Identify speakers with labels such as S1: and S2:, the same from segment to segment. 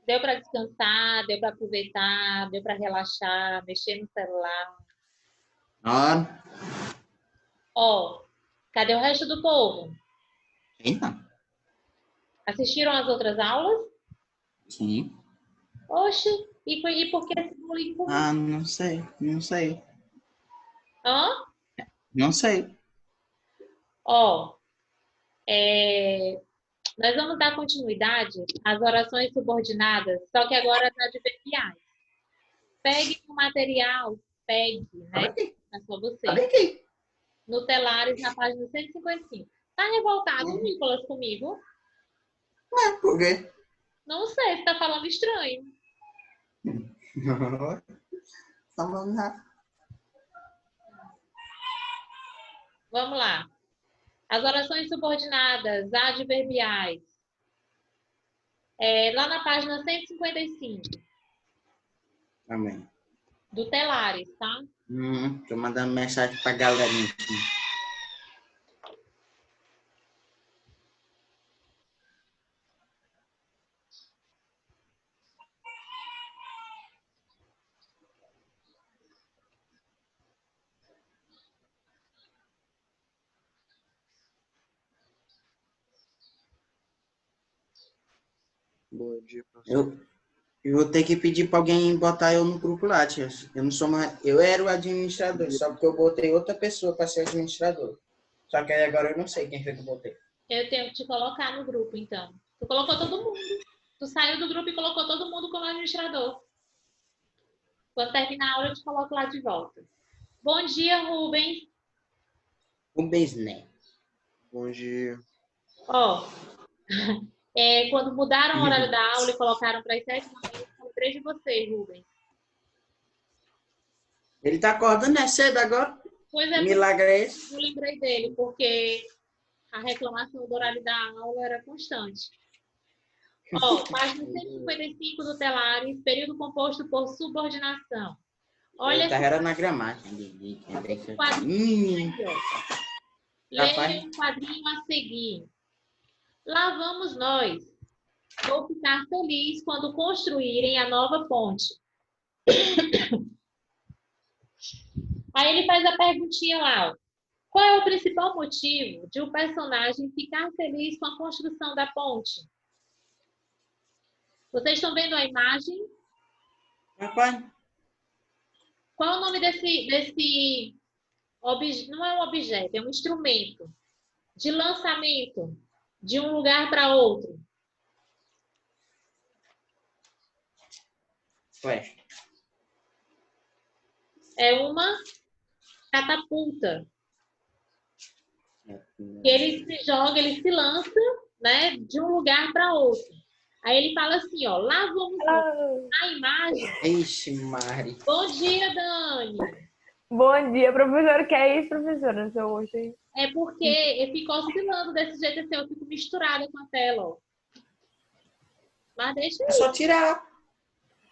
S1: Deu para descansar, deu para aproveitar, deu para relaxar, mexer no celular.
S2: Não,
S1: Ó, cadê o resto do povo?
S2: sei não.
S1: Assistiram às outras aulas?
S2: Sim.
S1: Oxe, e por que esse bullying comigo?
S2: Ah, não sei, não sei.
S1: Hã?
S2: Não sei.
S1: Ó, é, nós vamos dar continuidade às orações subordinadas, só que agora as adverbiais. Pegue o material, pegue,
S2: Abre
S1: né?
S2: aqui,
S1: É só você.
S2: abre aqui.
S1: No Telares, na página 155. Tá revoltado, Nicolas, comigo?
S2: Por quê?
S1: Não sei, você tá falando estranho.
S2: Vamos lá.
S1: Vamos lá. As orações subordinadas, adverbiais. Lá na página 155,
S2: Amém.
S1: do Telares, tá?
S2: Tô mandando mensagem pra galerinha aqui.
S3: Bom dia, professor.
S2: Eu vou ter que pedir para alguém botar eu no grupo lá, tia. Eu não sou mais. Eu era o administrador, só porque eu botei outra pessoa para ser administrador. Só que aí agora eu não sei quem foi que eu botei.
S1: Eu tenho que te colocar no grupo, então. Tu colocou todo mundo. Tu saiu do grupo e colocou todo mundo como administrador. Quando terminar a aula, eu te coloco lá de volta. Bom dia, Rubens.
S2: Um beijo, né?
S3: Bom dia.
S1: Ó, quando mudaram o horário da aula e colocaram para as 7h, eu lembrei de você, Rubens.
S2: Ele tá acordando, é cedo agora?
S1: Pois
S2: Que
S1: é,
S2: milagre é esse?
S1: eu lembrei dele, porque a reclamação do horário da aula era constante. Ó, página 155 do Telares, período composto por subordinação. Olha
S2: Eu tava
S1: esse
S2: era na gramática.
S1: quadrinho aqui, ó.
S2: Rapaz,
S1: Leia o quadrinho a seguir. Lá vamos nós. Vou ficar feliz quando construírem a nova ponte. Aí ele faz a perguntinha lá, ó. Qual é o principal motivo de um personagem ficar feliz com a construção da ponte? Vocês estão vendo a imagem?
S2: rapaz,
S1: Qual é o nome desse não é um objeto, é um instrumento de lançamento de um lugar para outro?
S2: ué.
S1: É uma catapulta. Que ele se joga, ele se lança, né, de um lugar para outro. Aí ele fala assim, ó, lá vamos nós. Na imagem.
S2: Ixi, Mari.
S1: Bom dia, Dani.
S4: Bom dia, professor. Que é isso, professora? Seu hoje.
S1: É porque eu fico oscilando desse jeito assim, eu fico misturada com a tela, ó. Mas deixa
S2: É
S1: aí.
S2: só tirar.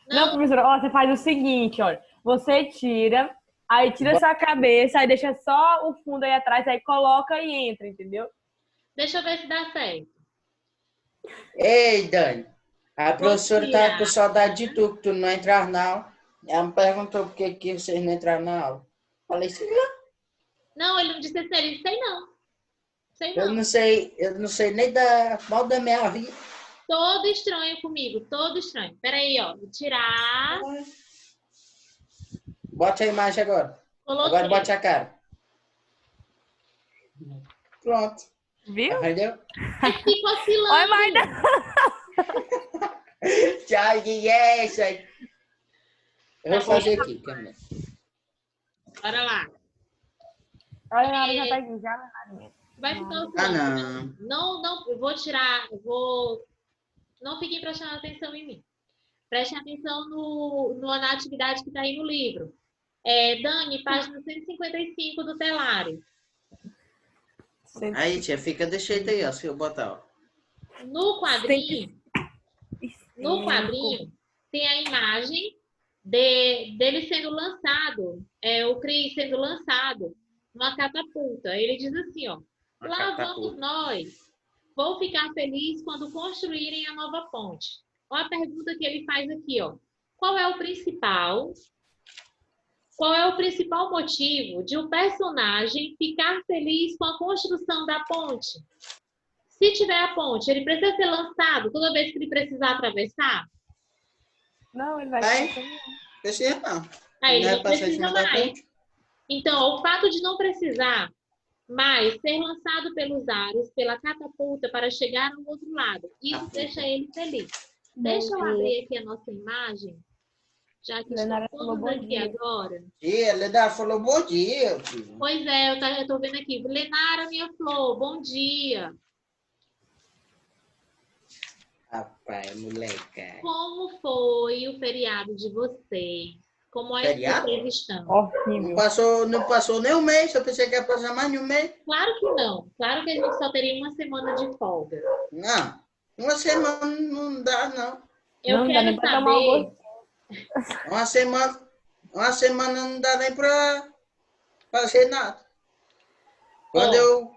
S4: Não, professora, ó, você faz o seguinte, olha. Você tira, aí tira sua cabeça, aí deixa só o fundo aí atrás, aí coloca e entra, entendeu?
S1: Deixa eu ver se dá certo.
S2: Ei, Dani. A professora
S1: tirar.
S2: tava com saudade de tu, que tu não entrar na aula. Ela me perguntou por que vocês não entraram na aula. Falei, sei lá.
S1: Não, ele não disse assim, ele disse, sei não. Sei não.
S2: Eu não sei nem mal da minha vida.
S1: Todo estranho comigo, todo estranho. Peraí, ó, vou tirar.
S2: Bote a imagem agora.
S1: Coloquei.
S2: Agora bote a cara. Pronto.
S4: Viu?
S2: Entendeu?
S1: Fica oscilando.
S4: Oi, Maida.
S2: Tchau, que é isso aí. Eu vou fazer aqui, câmera.
S1: Bora lá.
S4: Olha, ela já tá aqui, já.
S1: Vai ficar
S2: Ah,
S1: oscilando.
S2: não.
S1: Não, eu vou tirar, eu vou... Não fiquem prestando atenção em mim. Prestem atenção na atividade que está aí no livro. Dani, página 155 do Telares.
S2: Aí, tia, fica desse jeito aí, ó. Se eu botar, ó.
S1: No quadrinho, tem a imagem dele sendo lançado, o Cris sendo lançado numa catapulta. Ele diz assim, ó, lá vamos nós. Vou ficar feliz quando construírem a nova ponte. Olha a pergunta que ele faz aqui, ó. Qual é o principal motivo de um personagem ficar feliz com a construção da ponte? Se tiver a ponte, ele precisa ser lançado toda vez que ele precisar atravessar?
S4: Não, ele vai
S2: Vai.
S4: caminhar.
S2: Precisa não.
S1: Aí ele
S2: Não
S1: não
S2: vai passar em
S1: precisa
S2: cima da
S1: mais.
S2: ponte.
S1: Então, o fato de não precisar mais ser lançado pelos ares, pela catapulta, para chegar ao outro lado, isso deixa ele feliz. Deixa eu abrir aqui a nossa imagem, já que
S4: Lenara
S1: estão
S4: falou
S1: todos
S4: bom
S1: aqui
S4: dia.
S1: agora.
S2: Dia, Lenara falou bom dia, filho.
S1: Pois é, eu tô vendo aqui. Lenara, minha flor, bom dia.
S2: Rapaz, moleca.
S1: Como foi o feriado de vocês? Como é que
S2: Feriado?
S1: vocês estão?
S4: Horrível.
S2: Não passou nem um mês, eu pensei que ia passar mais de um mês.
S1: Claro que não. Claro que a gente só teria uma semana de folga.
S2: Não, uma semana não dá, não.
S1: Eu
S4: Não dá nem
S1: quero
S4: pra tomar
S1: saber.
S4: almoço.
S2: Uma semana não dá nem pra fazer nada. Quando
S1: Ó,
S2: eu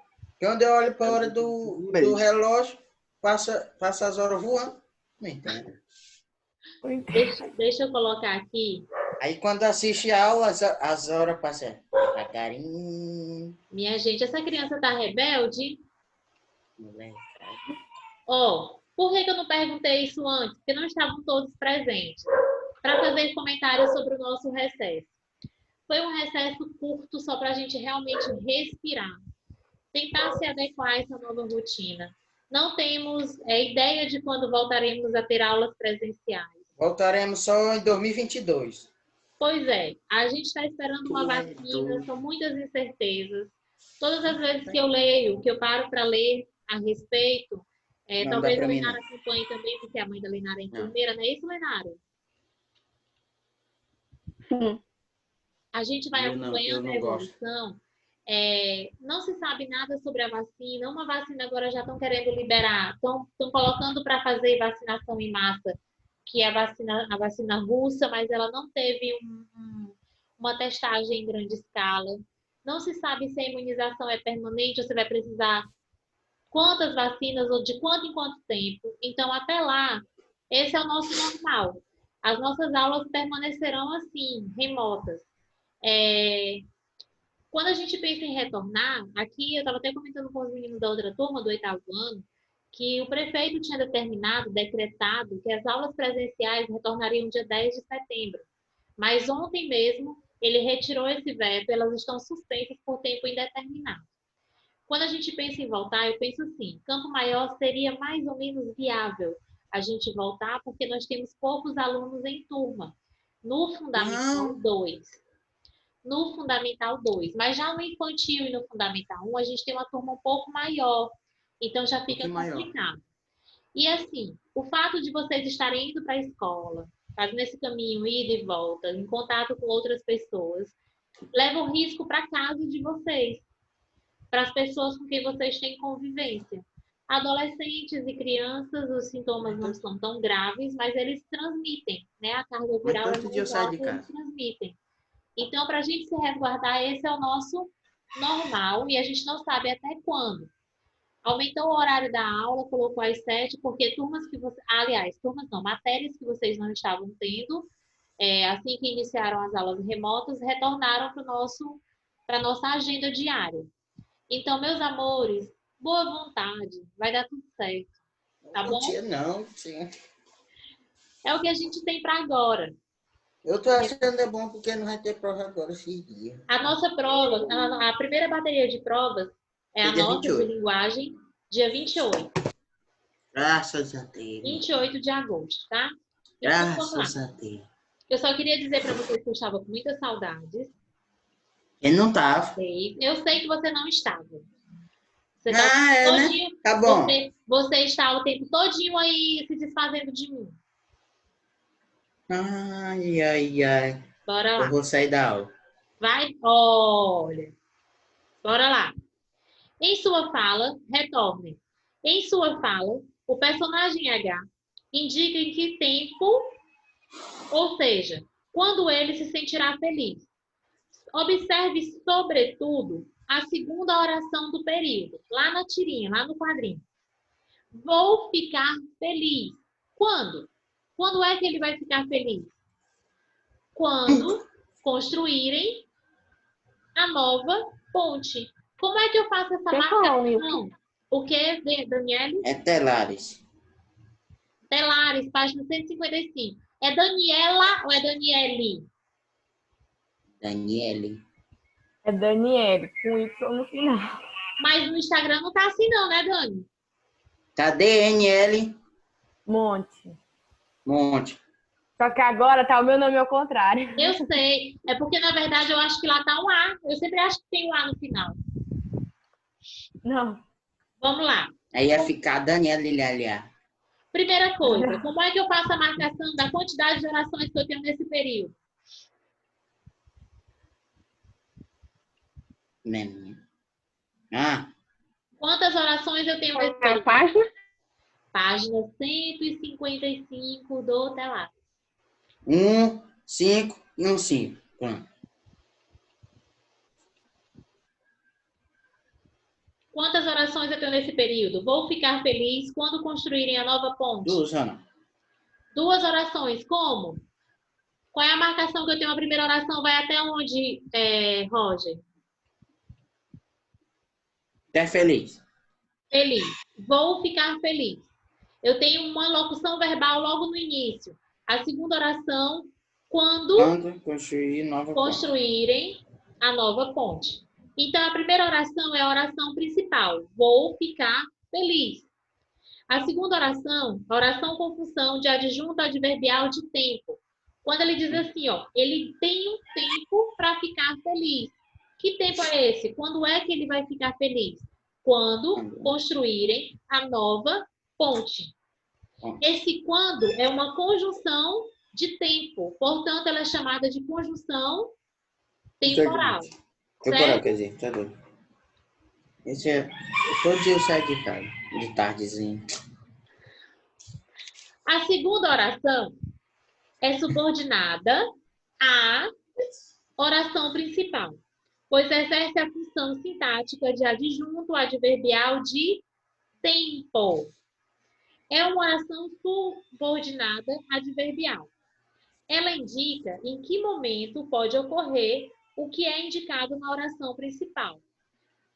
S2: olho para a hora do relógio, passa as horas voando. Não entendo.
S1: deixa eu colocar aqui.
S2: Aí quando assiste a aula, as horas passam devagarinho.
S1: Minha gente, essa criança tá rebelde?
S2: Moleque.
S1: Ó, por que eu não perguntei isso antes? Porque não estavam todos presentes. Para fazer comentários sobre o nosso recesso. Foi um recesso curto, só para a gente realmente respirar. Tentar se adequar a essa nova rotina. Não temos ideia de quando voltaremos a ter aulas presenciais.
S2: Voltaremos só em 2022.
S1: Pois é, a gente está esperando uma vacina, são muitas incertezas. Todas as vezes que eu leio, que eu paro para ler a respeito,
S2: Não
S1: talvez
S2: dá
S1: a
S2: pra mim,
S1: Lenara
S2: não.
S1: acompanhe também, porque a mãe da Lenara é enfermeira, não é isso, Lenara? A gente vai
S2: Eu
S1: acompanhando a
S2: não gosto.
S1: evolução. Não se sabe nada sobre a vacina. Uma vacina agora já estão querendo liberar, estão colocando para fazer vacinação em massa, que é a vacina russa, mas ela não teve uma testagem em grande escala. Não se sabe se a imunização é permanente ou se vai precisar quantas vacinas ou de quanto em quanto tempo. Então, até lá, esse é o nosso normal. As nossas aulas permanecerão assim, remotas. Quando a gente pensa em retornar, aqui eu estava até comentando com os meninos da outra turma, do 8º ano, que o prefeito tinha decretado que as aulas presenciais retornariam dia 10 de setembro. Mas ontem mesmo ele retirou esse veto, elas estão suspensas por tempo indeterminado. Quando a gente pensa em voltar, eu penso assim, Campo Maior seria mais ou menos viável a gente voltar, porque nós temos poucos alunos em turma. No Fundamental 2. No Fundamental 2. Mas já no Infantil e no Fundamental 1, a gente tem uma turma um pouco maior. Então já fica complicado. E assim, o fato de vocês estarem indo para a escola, fazendo esse caminho, ida e volta, em contato com outras pessoas, leva o risco para a casa de vocês, para as pessoas com quem vocês têm convivência. Adolescentes e crianças, os sintomas não são tão graves, mas eles transmitem, né? A carga viral é mais alta, eles transmitem. Então, para a gente se resguardar, esse é o nosso normal e a gente não sabe até quando. Aumentou o horário da aula, colocou às 7, porque matérias que vocês não estavam tendo, assim que iniciaram as aulas remotas, retornaram para a nossa agenda diária. Então, meus amores, boa vontade, vai dar tudo certo, tá bom?
S2: Não, sim.
S1: É o que a gente tem para agora.
S2: Eu tô achando é bom porque não vai ter prova agora esse dia.
S1: A nossa prova, a primeira bateria de provas é a nossa de linguagem, dia 28.
S2: Graças a Deus.
S1: 28 de agosto, tá?
S2: Graças a Deus.
S1: Eu só queria dizer para vocês que eu estava com muitas saudades.
S2: Ele não tava.
S1: Eu sei que você não estava. Você
S2: né? Tá bom.
S1: Você está o tempo todinho aí se desfazendo de mim.
S2: Ai, ai, ai.
S1: Bora lá.
S2: Eu vou sair da aula.
S1: Vai? Olha. Bora lá. Em sua fala, retorne. Em sua fala, o personagem H indica em que tempo, ou seja, quando ele se sentirá feliz. Observe, sobretudo, a segunda oração do período, lá na tirinha, lá no quadrinho. Vou ficar feliz. Quando? Quando é que ele vai ficar feliz? Quando construírem a nova ponte. Como é que eu faço essa marcação? O que, Daniele?
S2: É Telares.
S1: Telares, página 155. É Daniela ou é Daniele?
S2: Daniele.
S4: É Daniele, com Y no final.
S1: Mas no Instagram não tá assim não, né, Dani?
S2: Cadê NL?
S4: Monte.
S2: Monte.
S4: Só que agora tá o meu nome ao contrário.
S1: Eu sei. É porque, na verdade, eu acho que lá tá um A. Eu sempre acho que tem um A no final.
S4: Não.
S1: Vamos lá.
S2: Aí ia ficar Daniele Lhalha.
S1: Primeira coisa, como é que eu faço a marcação da quantidade de orações que eu tenho nesse período? Quantas orações eu tenho nesse período?
S4: Página?
S1: Página 155 do Telar.
S2: 1, 5 e 1, 5. Pronto.
S1: Quantas orações eu tenho nesse período? Vou ficar feliz quando construírem a nova ponte.
S2: 2, Ana.
S1: 2 orações. Como? Qual é a marcação que eu tenho? A primeira oração vai até onde, Roger?
S2: Até feliz.
S1: Feliz. Vou ficar feliz. Eu tenho uma locução verbal logo no início. A segunda oração, quando construírem a nova ponte. Então, a primeira oração é a oração principal. Vou ficar feliz. A segunda oração, a oração com função de adjunto adverbial de tempo. Quando ele diz assim, ó, ele tem um tempo para ficar feliz. Que tempo é esse? Quando é que ele vai ficar feliz? Quando construírem a nova ponte. Esse quando é uma conjunção de tempo. Portanto, ela é chamada de conjunção temporal.
S2: Temporal, quer dizer, tá doido. Esse é... Todo dia eu saio de casa, de tardezinho.
S1: A segunda oração é subordinada à oração principal, pois exerce a função sintática de adjunto adverbial de tempo. É uma oração subordinada adverbial. Ela indica em que momento pode ocorrer o que é indicado na oração principal.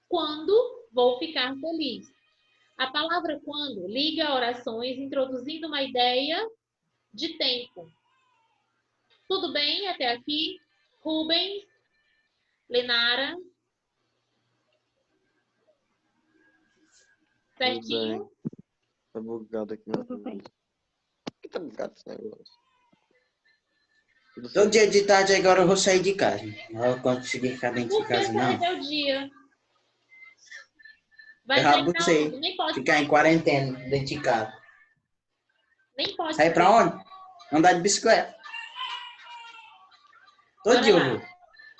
S1: Quando vou ficar feliz. A palavra quando liga orações introduzindo uma ideia de tempo. Tudo bem até aqui? Rubens, Lenara? Certinho?
S3: Tá bugado aqui. Tudo bem. Por que tá bugado esse negócio?
S2: Todo dia de tarde agora eu vou sair de casa. Não vou conseguir ficar dentro de casa, não.
S1: Por que o dia? Vai
S2: Eu
S1: sair
S2: já
S1: pra
S2: sei.
S1: onde? Nem pode
S2: Ficar em quarentena dentro de casa.
S1: Nem pode
S2: Sair pra onde? Andar de bicicleta. Todo dia eu vou.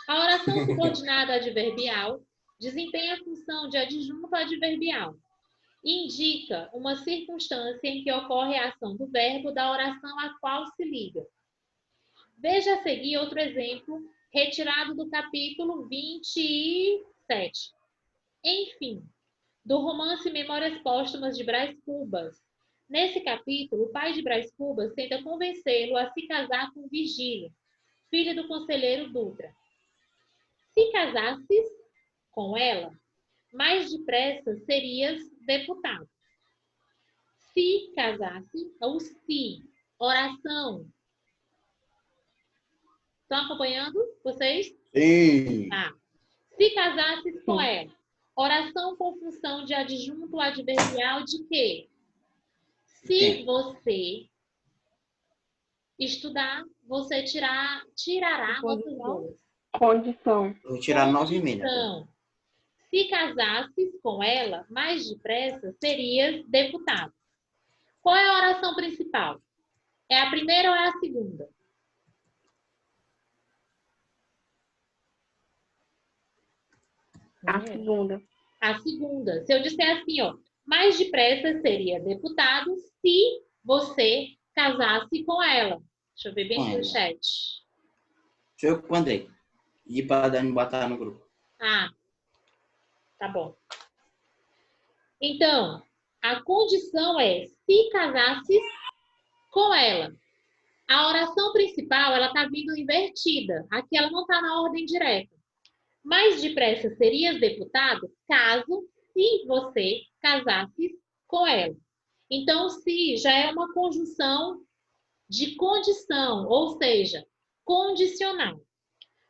S1: A oração subordinada adverbial desempenha a função de adjunto adverbial. Indica uma circunstância em que ocorre a ação do verbo da oração a qual se liga. Veja a seguir outro exemplo, retirado do capítulo 27. Enfim, do romance Memórias Póstumas de Brás Cubas. Nesse capítulo, o pai de Brás Cubas tenta convencê-lo a se casar com Virgílio, filho do conselheiro Dutra. Se casasses com ela, mais depressa serias deputado. Se casasse, ou se, oração. Estão acompanhando vocês?
S2: Sim.
S1: Tá. Se casasses com ela, oração com função de adjunto adverbial de quê? Se você estudar, você tirará notas boas.
S4: Condição.
S2: Vou tirar 9,5.
S1: Então, se casasses com ela, mais depressa serias deputado. Qual é a oração principal? É a primeira ou é a segunda?
S4: A segunda.
S1: A segunda. Se eu disser assim, ó, mais depressa seria deputado se você casasse com ela. Deixa eu ver bem aqui no chat.
S2: Deixa eu mandei. E para Dani botar no grupo.
S1: Ah, tá bom. Então, a condição é se casasses com ela. A oração principal, ela está vindo invertida. Aqui ela não está na ordem direta. Mais depressa serias deputado caso se você casasse com ela. Então, se já é uma conjunção de condição, ou seja, condicional.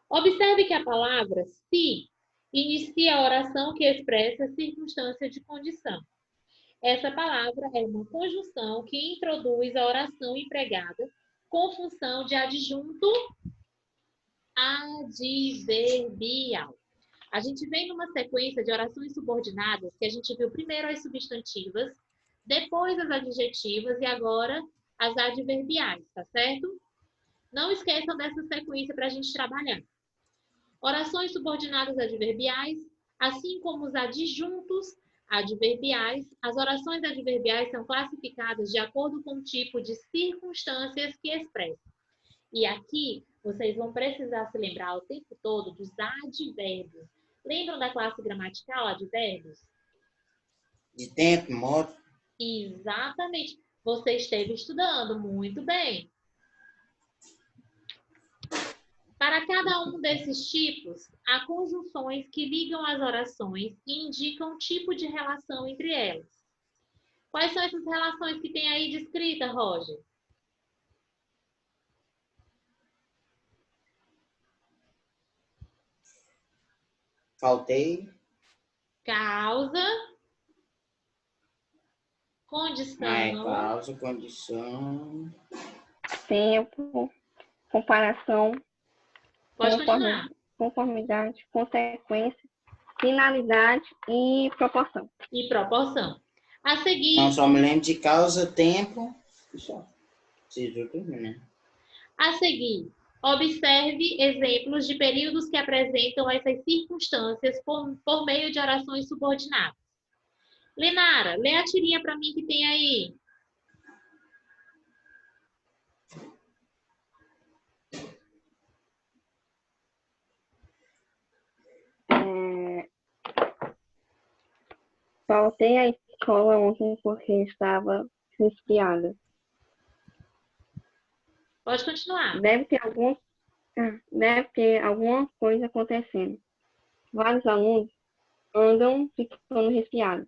S1: Observe que a palavra se inicia a oração que expressa a circunstância de condição. Essa palavra é uma conjunção que introduz a oração empregada com função de adjunto adverbial. A gente vem numa sequência de orações subordinadas que a gente viu primeiro as substantivas, depois as adjetivas e agora as adverbiais, tá certo? Não esqueçam dessa sequência para a gente trabalhar. Orações subordinadas adverbiais, assim como os adjuntos adverbiais, as orações adverbiais são classificadas de acordo com o tipo de circunstâncias que expressam. E aqui, vocês vão precisar se lembrar o tempo todo dos advérbios. Lembram da classe gramatical, advérbios?
S2: De tempo, modo.
S1: Exatamente. Você esteve estudando muito bem. Para cada um desses tipos, há conjunções que ligam as orações e indicam o tipo de relação entre elas. Quais são essas relações que tem aí descrita, Roger?
S2: Faltei.
S1: Causa, condição,
S2: Causa, condição.
S5: Tempo, comparação,
S1: pode continuar.
S5: conformidade, consequência, finalidade e proporção.
S1: E proporção. A seguir,
S2: Não, só me lembro de causa, tempo e só. Preciso dormir, né?
S1: A seguir, observe exemplos de períodos que apresentam essas circunstâncias por meio de orações subordinadas. Lenara, lê a tirinha para mim que tem aí.
S5: Faltei à escola ontem porque estava resfriada.
S1: Pode continuar.
S5: Deve ter alguma coisa acontecendo. Vários alunos andam ficando resfriados.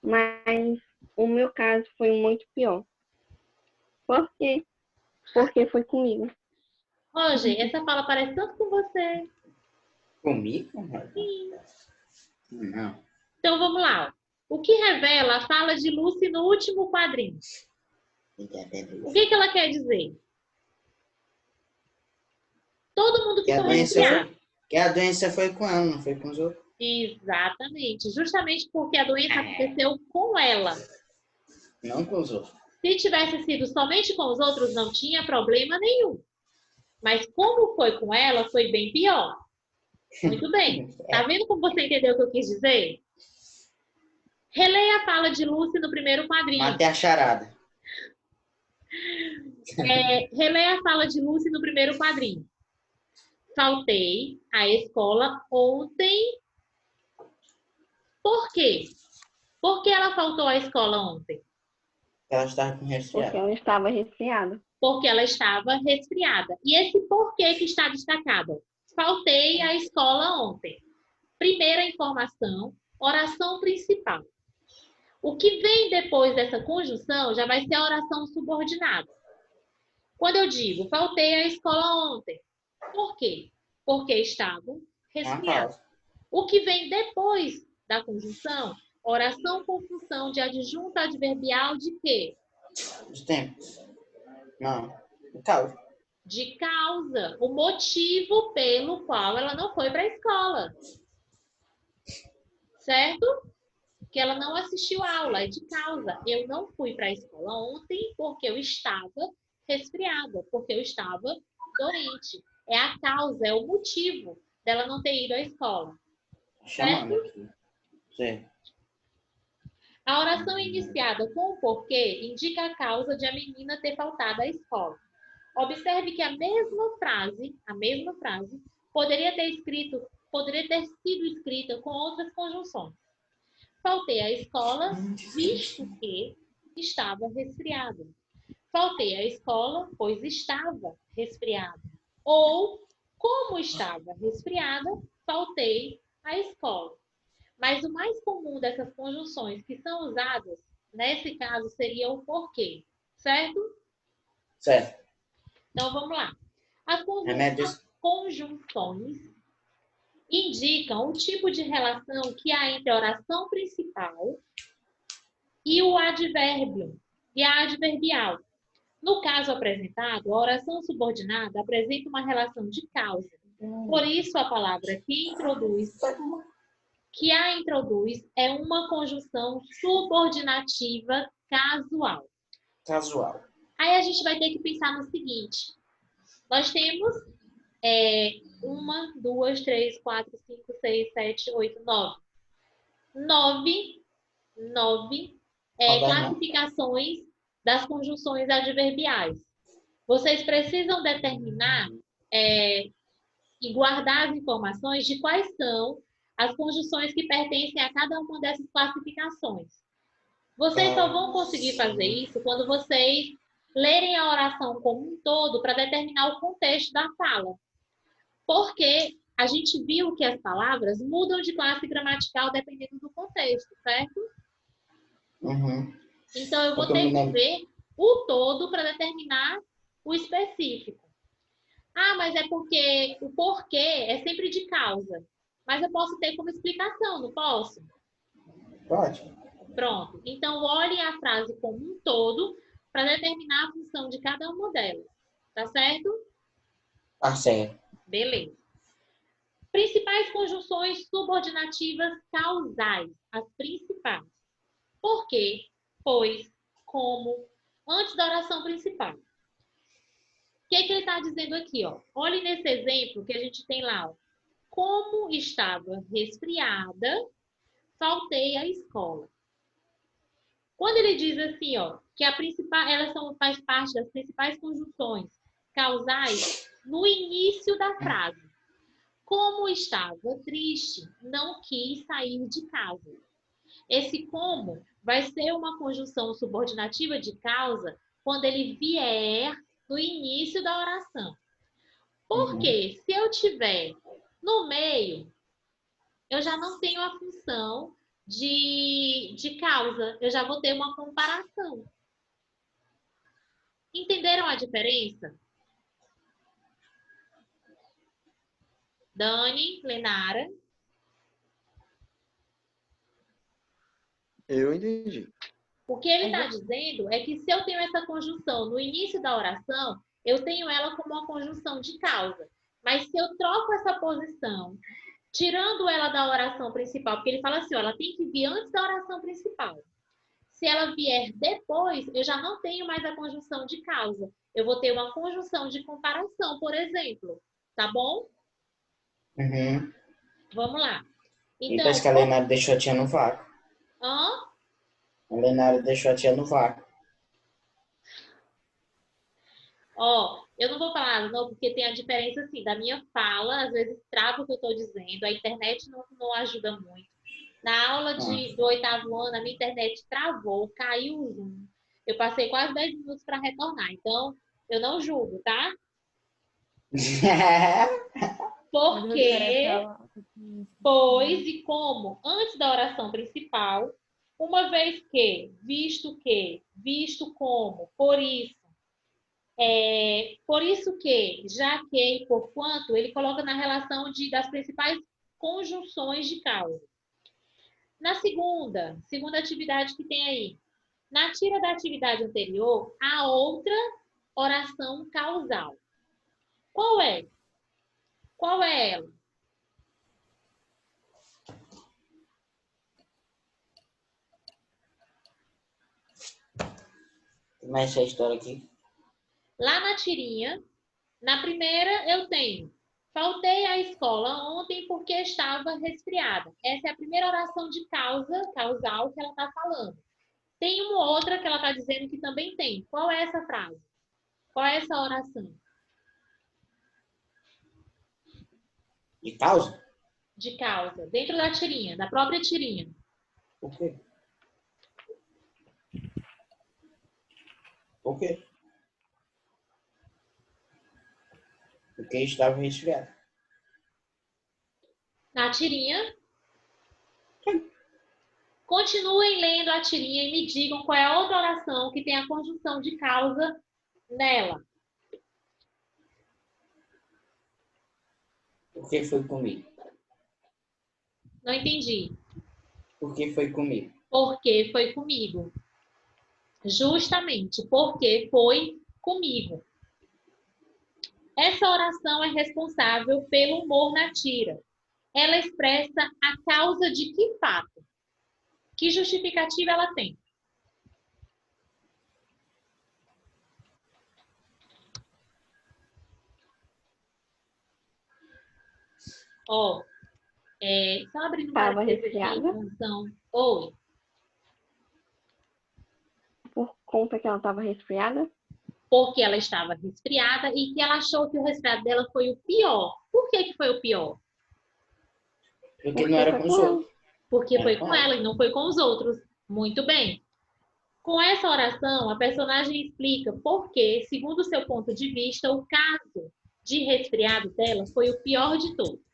S5: Mas o meu caso foi muito pior. Por quê? Porque foi comigo.
S1: Roger, essa fala parece tanto com você.
S2: Comigo?
S1: Sim.
S2: Não.
S1: Então vamos lá. O que revela a fala de Lucy no último quadrinho? O que ela quer dizer? Todo mundo
S2: Que a
S1: ficou
S2: doença
S1: resfriado.
S2: que a doença foi com ela, não foi com os outros.
S1: Exatamente. Justamente porque a doença aconteceu com ela.
S2: Não com os outros.
S1: Se tivesse sido somente com os outros, não tinha problema nenhum. Mas como foi com ela, foi bem pior. Muito bem. Tá vendo como você entendeu o que eu quis dizer? Releia a fala de Lucy no primeiro quadrinho.
S2: Matei a charada.
S1: Releia a fala de Lucy no primeiro quadrinho. Faltei à escola ontem. Por quê? Por que ela faltou à escola ontem?
S2: Ela estava com
S5: Porque
S2: resfriado.
S5: ela estava resfriada.
S1: Porque ela estava resfriada. E esse porquê que está destacado? Faltei à escola ontem. Primeira informação, oração principal. O que vem depois dessa conjunção já vai ser a oração subordinada. Quando eu digo, faltei à escola ontem. Por quê? Porque estava resfriada. O que vem depois da conjunção, oração com função de adjunto adverbial de quê?
S2: Os tempos. Não. O causa.
S1: De causa. O motivo pelo qual ela não foi para a escola. Certo? Que ela não assistiu a aula, é de causa. Eu não fui para a escola ontem porque eu estava resfriada, porque eu estava doente. É a causa, é o motivo dela não ter ido à escola.
S2: Chamando aqui. Certo.
S1: A oração iniciada com o porquê indica a causa de a menina ter faltado à escola. Observe que a mesma frase poderia ter sido escrita com outras conjunções. Faltei à escola, visto que estava resfriada. faltei à escola, pois estava resfriada. Ou, como estava resfriada, faltei à escola. Mas o mais comum dessas conjunções que são usadas, nesse caso, seria o porquê, certo?
S2: Certo.
S1: Então, vamos lá. As
S2: Remédios.
S1: conjunções indicam o tipo de relação que há entre a oração principal e o advérbio e a adverbial. No caso apresentado, a oração subordinada apresenta uma relação de causa. Por isso, a palavra que a introduz é uma conjunção subordinativa casual.
S2: Casual.
S1: Aí a gente vai ter que pensar no seguinte. Nós temos 1, 2, 3, 4, 5, 6, 7, 8, 9. 9 classificações das conjunções adverbiais. Vocês precisam determinar e guardar as informações de quais são as conjunções que pertencem a cada uma dessas classificações. Vocês só vão conseguir fazer isso quando vocês lerem a oração como um todo para determinar o contexto da fala. Porque a gente viu que as palavras mudam de classe gramatical dependendo do contexto, certo?
S2: Uhum.
S1: Então, eu vou ter que ver o todo para determinar o específico. Ah, mas é porque o porquê é sempre de causa. Mas eu posso ter como explicação, não posso?
S2: Pode.
S1: Pronto. Então, olhe a frase como um todo para determinar a função de cada uma delas. Tá certo?
S2: Tá certo.
S1: Beleza. Principais conjunções subordinativas causais. As principais. Por quê? Pois, como, antes da oração principal. O que ele está dizendo aqui? Ó? Olhe nesse exemplo que a gente tem lá. Ó. Como estava resfriada, faltei à escola. Quando ele diz assim, ó, que faz parte das principais conjunções causais no início da frase. Como estava triste, não quis sair de casa. Esse como vai ser uma conjunção subordinativa de causa quando ele vier no início da oração. Porque se eu tiver no meio, eu já não tenho a função de causa, eu já vou ter uma comparação. Entenderam a diferença? Dani, Lenara?
S3: Eu entendi.
S1: O que ele está dizendo é que se eu tenho essa conjunção no início da oração, eu tenho ela como uma conjunção de causa. Mas se eu troco essa posição, tirando ela da oração principal, porque ele fala assim, ó, ela tem que vir antes da oração principal. Se ela vier depois, eu já não tenho mais a conjunção de causa. Eu vou ter uma conjunção de comparação, por exemplo. Tá bom?
S2: Uhum.
S1: Vamos lá.
S2: E parece que a Lenara deixou a tia no vácuo.
S1: Hã?
S2: A Lenara deixou a tia no vácuo.
S1: Ó, eu não vou falar não, porque tem a diferença assim, da minha fala, às vezes trava o que eu estou dizendo, a internet não ajuda muito. Na aula do 8º ano, a minha internet travou, caiu o Zoom. Eu passei quase 10 minutos para retornar, então eu não julgo, tá? Porque, pois e como, antes da oração principal, uma vez que, visto como, por isso que, já que e porquanto, ele coloca na relação das principais conjunções de causa. Na segunda atividade que tem aí, na tira da atividade anterior, há outra oração causal. Qual é? Qual é ela?
S2: Começa a história aqui.
S1: Lá na tirinha, na primeira eu tenho: faltei à escola ontem porque estava resfriada. Essa é a primeira oração de causal que ela está falando. Tem uma outra que ela está dizendo que também tem. Qual é essa frase? Qual é essa oração?
S2: De causa?
S1: De causa. Dentro da tirinha, da própria tirinha.
S2: Por quê? Por quê? Porque estava resfriado.
S1: Na tirinha. Continuem lendo a tirinha e me digam qual é a outra oração que tem a conjunção de causa nela.
S2: Porque foi comigo.
S1: Não entendi.
S2: Porque foi comigo.
S1: Porque foi comigo. Justamente, porque foi comigo. Essa oração é responsável pelo humor na tira. Ela expressa a causa de que fato? Que justificativa ela tem? Ó, só abrindo
S5: Tava
S1: parênteses aqui,
S5: resfriada?
S1: função. Oi.
S5: Por conta que ela estava resfriada?
S1: Porque ela estava resfriada e que ela achou que o resfriado dela foi o pior. Por que foi o pior?
S2: Porque não era
S5: foi
S2: com os
S5: com ela.
S2: outros.
S1: Porque
S2: Era
S1: foi
S2: com
S1: com ela e não foi com os outros. Muito bem. Com essa oração, a personagem explica por que, segundo o seu ponto de vista, o caso de resfriado dela foi o pior de todos.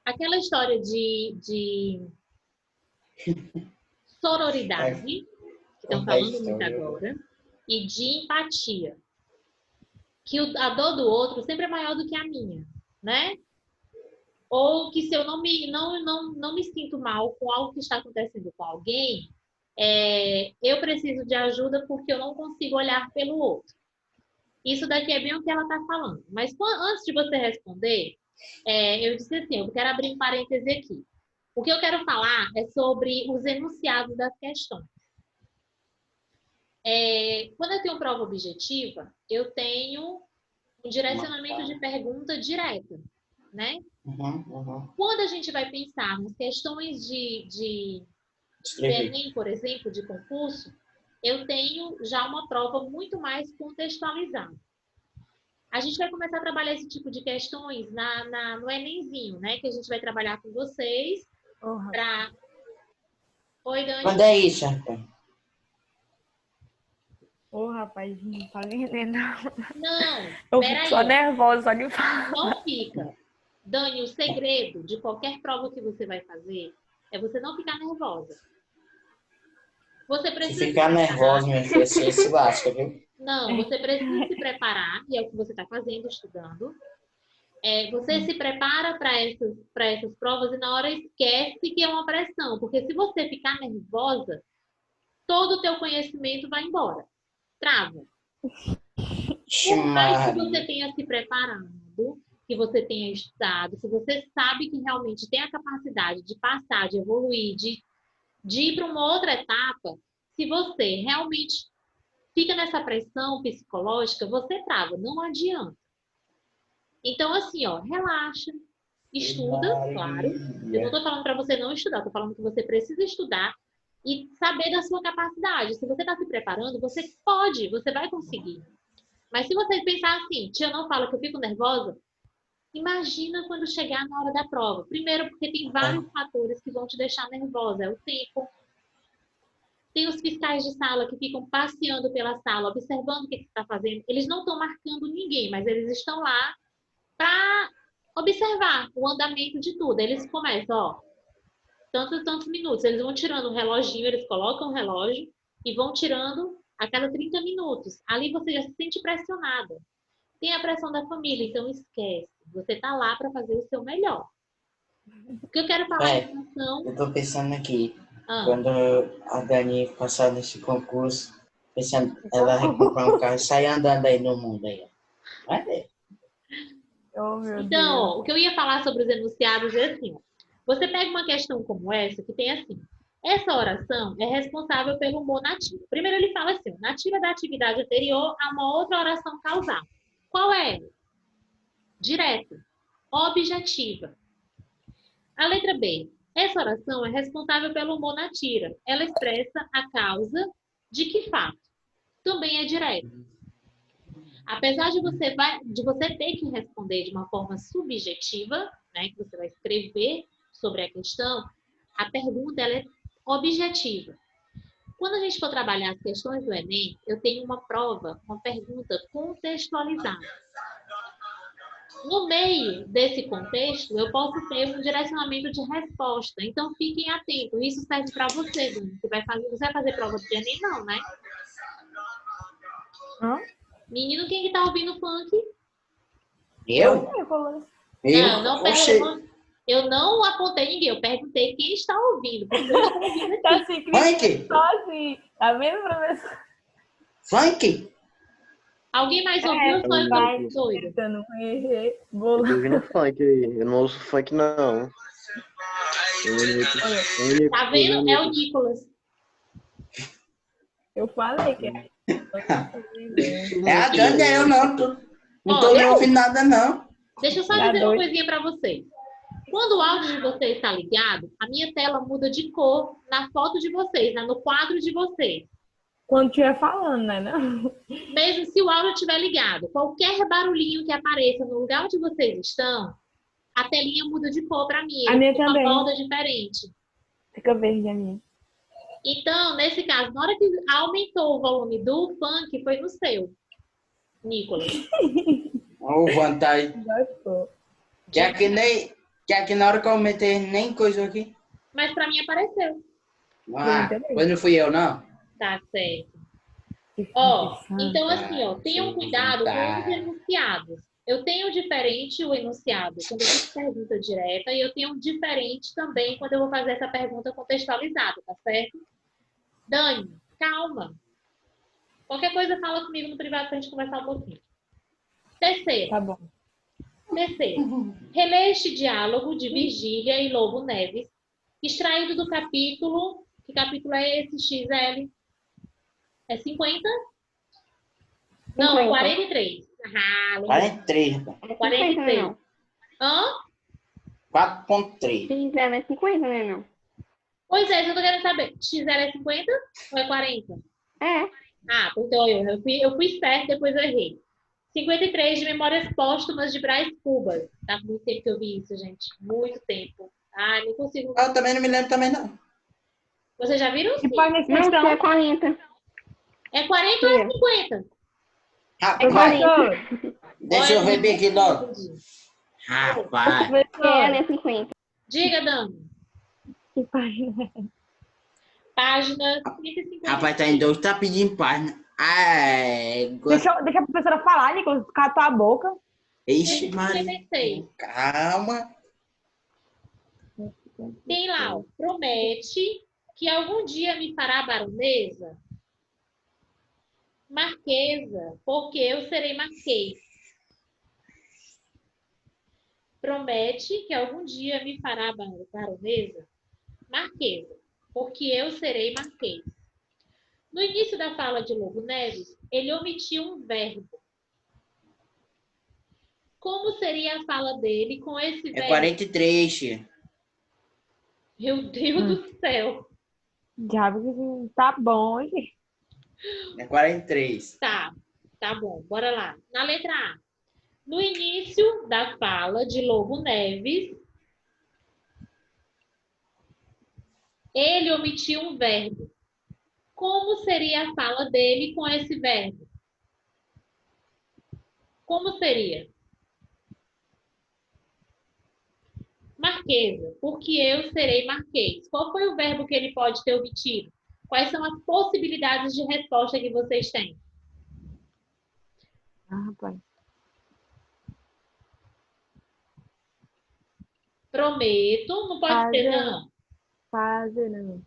S1: Aquela história de sororidade, que estão falando muito agora, e de empatia. Que a dor do outro sempre é maior do que a minha, né? Ou que se eu não me sinto mal com algo que está acontecendo com alguém, eu preciso de ajuda porque eu não consigo olhar pelo outro. Isso daqui é bem o que ela está falando. Mas antes de você responder, eu disse assim, eu quero abrir um parêntese aqui. O que eu quero falar é sobre os enunciados das questões. Quando eu tenho prova objetiva, eu tenho um direcionamento de pergunta direta, né? Quando a gente vai pensar nas questões de Enem, por exemplo, de concurso, eu tenho já uma prova muito mais contextualizada. A gente vai começar a trabalhar esse tipo de questões no Enemzinho, né? Que a gente vai trabalhar com vocês para... Oi, Dani.
S2: Quando é isso, rapaz?
S4: Ô, rapaz, não tá nem entendendo.
S1: Não,
S4: Eu
S1: peraí.
S4: fico só nervosa, só de falar.
S1: Não fica. Dani, o segredo de qualquer prova que você vai fazer é você não ficar nervosa. Você precisa
S2: Se ficar nervosa, minha filha, você se lasca, viu?
S1: Não, você precisa se preparar, e é o que você está fazendo, estudando. Você se prepara para essas provas e na hora esquece que é uma pressão. Porque se você ficar nervosa, todo o teu conhecimento vai embora. Trava. Por mais que você tenha se preparado, que você tenha estudado, que você sabe que realmente tem a capacidade de passar, de evoluir, de ir para uma outra etapa, se você realmente fica nessa pressão psicológica, você trava, não adianta. Então, assim, ó, relaxa, estuda, claro. Eu não estou falando para você não estudar, estou falando que você precisa estudar e saber da sua capacidade. Se você está se preparando, você pode, você vai conseguir. Mas se você pensar assim, tia, não fala que eu fico nervosa, imagina quando chegar na hora da prova. Primeiro, porque tem vários fatores que vão te deixar nervosa. É o tempo. Tem os fiscais de sala que ficam passeando pela sala, observando o que você está fazendo. Eles não estão marcando ninguém, mas eles estão lá para observar o andamento de tudo. Eles começam, ó, tantos e tantos minutos. Eles vão tirando um reloginho, eles colocam um relógio e vão tirando a cada 30 minutos. Ali você já se sente pressionada. Tem a pressão da família, então esquece. Você está lá para fazer o seu melhor. O que eu quero falar em relação...
S2: Eu tô pensando aqui, quando a Dani passar nesse concurso, pensando, ela vai comprar um carro e sair andando aí no mundo aí. Vai ver.
S4: Oh, meu
S1: Então,
S4: Deus.
S1: ó, o que eu ia falar sobre os enunciados é assim, ó, você pega uma questão como essa, que tem assim, essa oração é responsável pelo humor nativo. Primeiro ele fala assim, nativa da atividade anterior a uma outra oração causal. Qual é? Direta, objetiva. A letra B. Essa oração é responsável pelo humor na tira. Ela expressa a causa de que fato? Também é direta. Apesar de você ter que responder de uma forma subjetiva, né, que você vai escrever sobre a questão, a pergunta ela é objetiva. Quando a gente for trabalhar as questões do Enem, eu tenho uma prova, uma pergunta contextualizada. No meio desse contexto, eu posso ter um direcionamento de resposta. Então, fiquem atentos. Isso serve para você, Dani. Você vai fazer prova do Enem, não, né?
S4: Hã?
S1: Menino, quem que tá ouvindo funk?
S2: Eu?
S1: Não,
S2: Oxê.
S1: eu não apontei ninguém. Eu perguntei quem está ouvindo. Porque eu estou ouvindo
S4: Tá
S1: aqui.
S4: assim,
S2: Funk?
S4: só assim. Tá vendo, professor?
S2: Funk?
S1: Alguém mais ouviu? Ou só eu
S4: Vai
S1: tô doida?
S4: tentando conhecer.
S3: Eu tô ouvindo funk aí. Eu não ouço funk, não.
S1: Tá vendo? É o Nicolas.
S4: Eu falei que é.
S2: É a Dani, eu não. Não tô nem ouvindo nada, não.
S1: Deixa eu só
S4: Tá
S1: dizer uma
S4: doido.
S1: coisinha para vocês. Quando o áudio de vocês está ligado, a minha tela muda de cor na foto de vocês, né? No quadro de vocês.
S4: Quando estiver falando, né? Não?
S1: Mesmo se o áudio estiver ligado, qualquer barulhinho que apareça no lugar onde vocês estão, a telinha muda de cor para mim.
S4: A
S1: Ele
S4: minha
S1: fica uma
S4: também.
S1: borda diferente.
S4: Fica verde a minha.
S1: Então, nesse caso, na hora que aumentou o volume do funk, foi no seu, Nicolas.
S2: Ô, vantagem.
S4: Gostou.
S2: Que aqui na hora que eu aumentei nem coisa aqui.
S1: Mas para mim apareceu.
S2: Ah, pois não fui eu, não.
S1: Tá certo.
S4: Que
S1: Ó,
S4: função.
S1: então assim, ó, tenham
S2: Sim,
S1: cuidado com
S2: tá.
S1: os enunciados. Eu tenho diferente o enunciado quando eu fiz pergunta direta e eu tenho diferente também quando eu vou fazer essa pergunta contextualizada, tá certo? Dani, calma. Qualquer coisa fala comigo no privado pra gente conversar um pouquinho. Terceiro,
S4: Tá bom.
S1: relê este diálogo de Virgília e Lobo Neves, extraído do capítulo. Que capítulo é esse, XL? É 50? Não,
S5: 50.
S1: 43. Ah, lembrei.
S2: 43, rapaz.
S5: É 50,
S1: 43.
S5: não.
S1: Hã?
S2: 4.3.
S5: Se fizer, não é 50, né, não?
S1: Pois é, eu tô querendo saber. XL é 50 ou é 40?
S5: É.
S1: Ah, então eu fui certo, depois eu errei. 53 de Memórias Póstumas de Brás Cubas. Tá muito tempo que eu vi isso, gente. Muito tempo. Ah, não consigo.
S2: Eu também não me lembro também, não.
S1: Vocês já viram?
S4: Que página
S5: Não, se
S4: estão?
S5: é 40.
S1: É 40 ou é 50?
S2: Rapaz,
S4: Professor,
S2: deixa eu ver bem aqui logo.
S1: Entendi.
S2: Rapaz.
S5: É,
S4: professor.
S5: né, 50.
S1: Diga, Dani.
S4: Que página?
S1: Página 150.
S2: Rapaz, tá em dois, tá pedindo página. Ai,
S4: Deixa a professora falar, Nicolas. Cala tua boca.
S2: Ixi, Maria.
S1: 156.
S2: Calma.
S1: Tem lá, ó, promete que algum dia me fará baronesa, marquesa, porque eu serei marquês. Promete que algum dia me fará baronesa, marquesa, porque eu serei marquês. No início da fala de Lobo Neves, ele omitiu um verbo. Como seria a fala dele com esse
S2: É
S1: verbo?
S2: 43, tia.
S1: Meu Deus do céu.
S4: Diabo, tá bom, gente.
S2: É 43.
S1: Tá bom, bora lá. Na letra A. No início da fala de Lobo Neves, ele omitiu um verbo. Como seria a fala dele com esse verbo? Como seria? Marquesa, porque eu serei marquês. Qual foi o verbo que ele pode ter omitido? Quais são as possibilidades de resposta que vocês têm?
S4: Ah, rapaz.
S1: Prometo, não pode ser não.
S4: Fazer, não.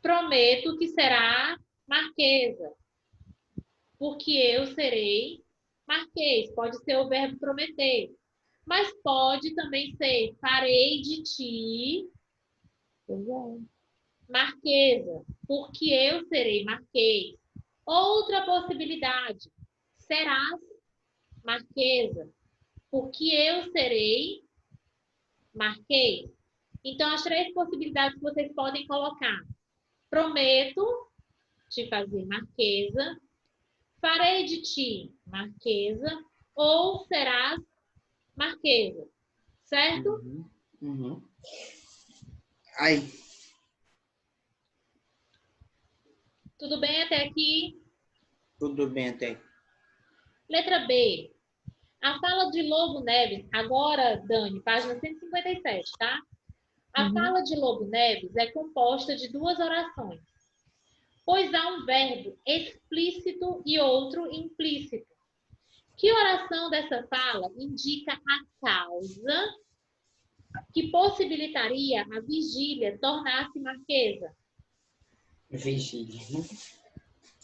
S1: Prometo que será marquesa, porque eu serei marquês. Pode ser o verbo prometer. Mas pode também ser farei de ti
S4: Pois é.
S1: marquesa, porque eu serei marquês. Outra possibilidade, serás marquesa, porque eu serei marquês. Então, as três possibilidades que vocês podem colocar. Prometo te fazer marquesa, farei de ti marquesa, ou serás marquesa. Certo?
S2: Ai.
S1: Tudo bem até aqui?
S2: Tudo bem até.
S1: Letra B. A fala de Lobo Neves, agora, Dani, página 157, tá? A fala de Lobo Neves é composta de duas orações, pois há um verbo explícito e outro implícito. Que oração dessa fala indica a causa que possibilitaria a Vigília tornar-se marquesa?
S2: Vigília.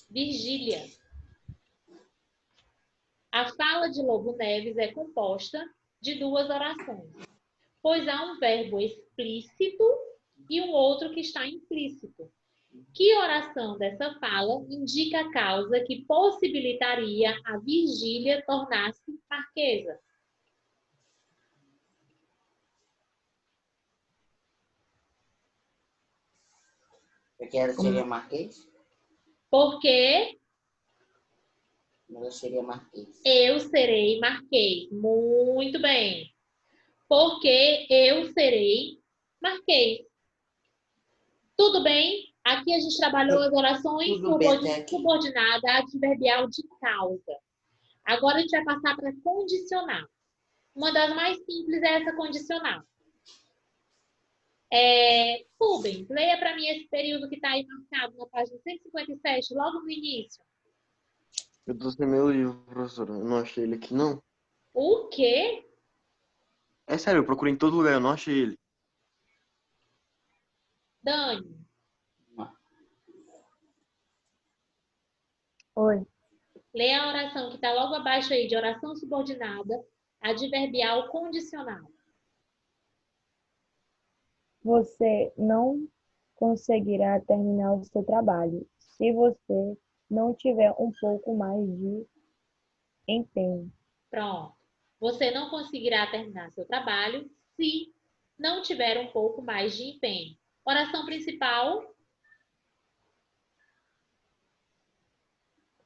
S1: Virgília. A fala de Lobo Neves é composta de duas orações, pois há um verbo explícito e um outro que está implícito. Que oração dessa fala indica a causa que possibilitaria a Virgília tornar-se marquesa?
S2: Porque ela seria marquês?
S1: Porque
S2: Ela seria marquês.
S1: eu serei marquês. Muito bem. Porque eu serei marquês. Tudo bem? Aqui a gente trabalhou as orações
S2: Tudo bem até aqui.
S1: subordinada adverbial de causa. Agora a gente vai passar para condicional. Uma das mais simples é essa condicional. Rubens, leia para mim esse período que está aí marcado na página 157, logo no início.
S3: Eu tô sem meu livro, professora. Eu não achei ele aqui, não.
S1: O quê?
S3: É sério, eu procurei em todo lugar, eu não achei ele.
S1: Dani,
S4: Oi.
S1: leia a oração que está logo abaixo aí, de oração subordinada, adverbial condicional.
S4: Você não conseguirá terminar o seu trabalho se você não tiver um pouco mais de empenho.
S1: Pronto. Você não conseguirá terminar seu trabalho se não tiver um pouco mais de empenho. Oração principal,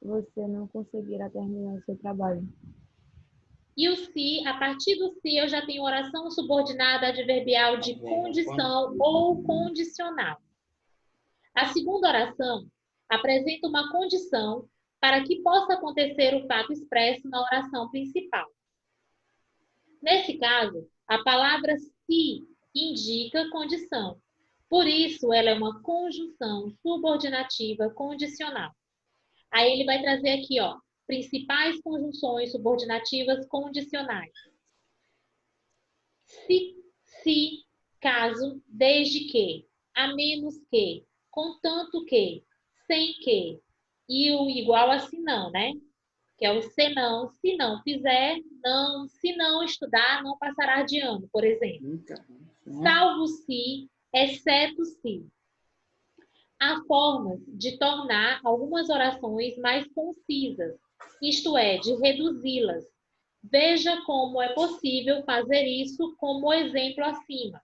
S4: Você não conseguirá terminar o seu trabalho.
S1: e o se, a partir do se eu já tenho oração subordinada adverbial de condição ou condicional. A segunda oração apresenta uma condição para que possa acontecer o fato expresso na oração principal. Nesse caso, a palavra se indica condição. Por isso, ela é uma conjunção subordinativa condicional. Aí ele vai trazer aqui, ó, principais conjunções subordinativas condicionais. Se, caso, desde que, a menos que, contanto que, sem que, e o igual a se não, né? Que é o senão, se não fizer, não, se não estudar, não passará de ano, por exemplo. Salvo se, exceto se. Há formas de tornar algumas orações mais concisas, isto é, de reduzi-las. Veja como é possível fazer isso como o exemplo acima.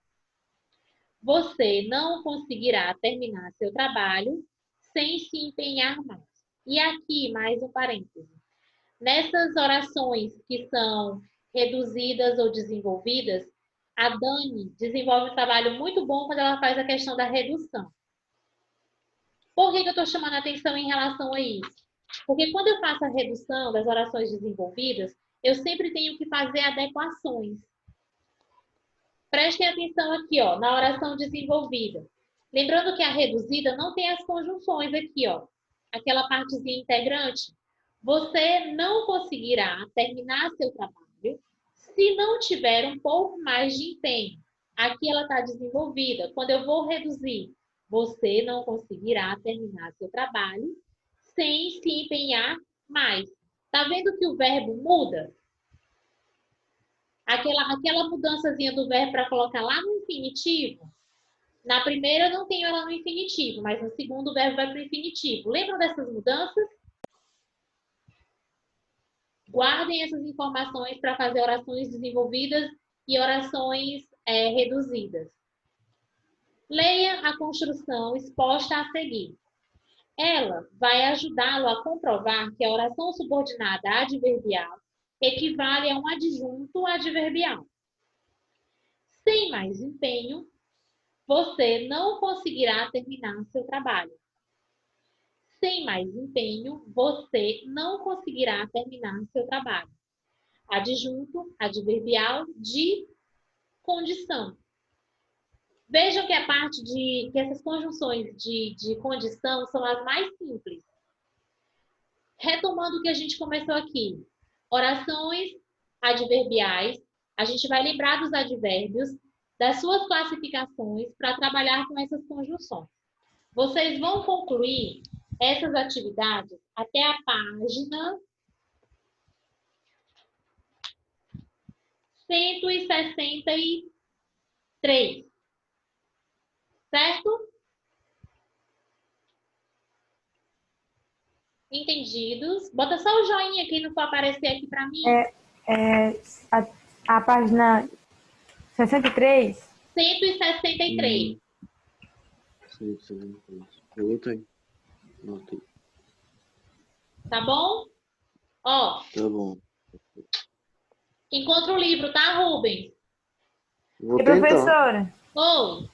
S1: Você não conseguirá terminar seu trabalho sem se empenhar mais. E aqui, mais um parêntese. Nessas orações que são reduzidas ou desenvolvidas, a Dani desenvolve um trabalho muito bom quando ela faz a questão da redução. Por que eu estou chamando a atenção em relação a isso? Porque quando eu faço a redução das orações desenvolvidas, eu sempre tenho que fazer adequações. Prestem atenção aqui, ó, na oração desenvolvida. Lembrando que a reduzida não tem as conjunções aqui, ó. Aquela partezinha integrante. Você não conseguirá terminar seu trabalho se não tiver um pouco mais de empenho. Aqui ela está desenvolvida. Quando eu vou reduzir, você não conseguirá terminar seu trabalho sem se empenhar mais. Tá vendo que o verbo muda? Aquela mudançazinha do verbo para colocar lá no infinitivo. Na primeira eu não tenho ela no infinitivo, mas no segundo o verbo vai para o infinitivo. Lembram dessas mudanças? Guardem essas informações para fazer orações desenvolvidas e orações reduzidas. Leia a construção exposta a seguir. Ela vai ajudá-lo a comprovar que a oração subordinada adverbial equivale a um adjunto adverbial. Sem mais empenho, você não conseguirá terminar seu trabalho. Sem mais empenho, você não conseguirá terminar seu trabalho. Adjunto, adverbial de condição. Vejam que a parte que essas conjunções de condição são as mais simples. Retomando o que a gente começou aqui. Orações adverbiais. A gente vai lembrar dos advérbios, das suas classificações para trabalhar com essas conjunções. Vocês vão concluir essas atividades até a página 163. Certo? Entendidos? Bota só o joinha que não for aparecer aqui para mim.
S4: A página 63.
S1: 163.
S3: Sim, sim. Eu anotei. Anotei.
S1: Tá bom? Ó,
S3: Tá bom.
S1: encontra o livro, tá, Rubens?
S3: Vou
S4: E
S3: tentar.
S4: professora,
S1: Oi.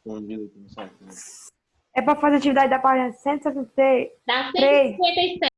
S3: Escondido aqui no saco, né?
S4: é para fazer atividade da página 163.
S1: Dá 157.